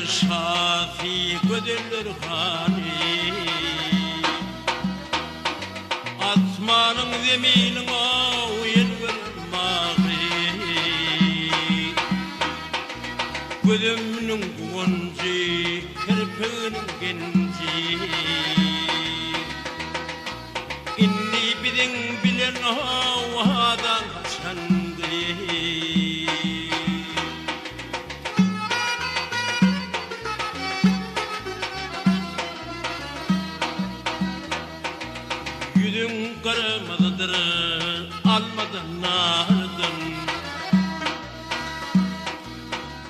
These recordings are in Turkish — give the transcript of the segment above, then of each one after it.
şafi gödüller hani Atmanın zeminin o yen vermağı Gözümnün güvenci kirpinin genci İnni bidin bilen havadan kaçandı Yüzün kırmızıdır almadan nardın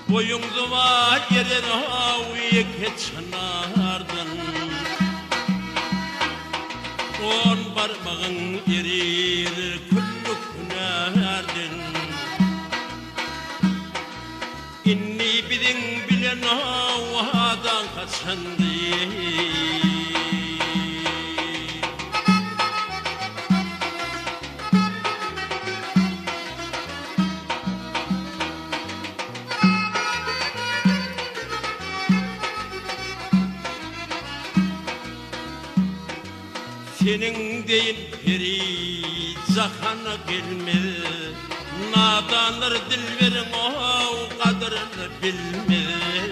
Boyun zıva yerin haviye keçanardın On parmağın erir küllük nerdin İnni bidin bilen havadan kaçandı Senin deyin peri zakana gelmez Nadanlar dilverin o kadrını bilmez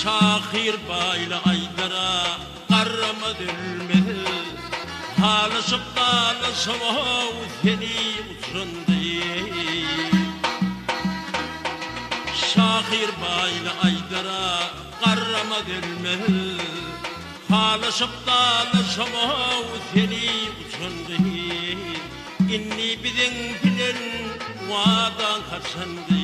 Şahir bayla aydara karama dülmez Halışıp dalışım o seni uçundu Şahir bayla aydara karama dülmez Halışıp dalışım o seni uçundu İnni bidin bilen vadan kaçındı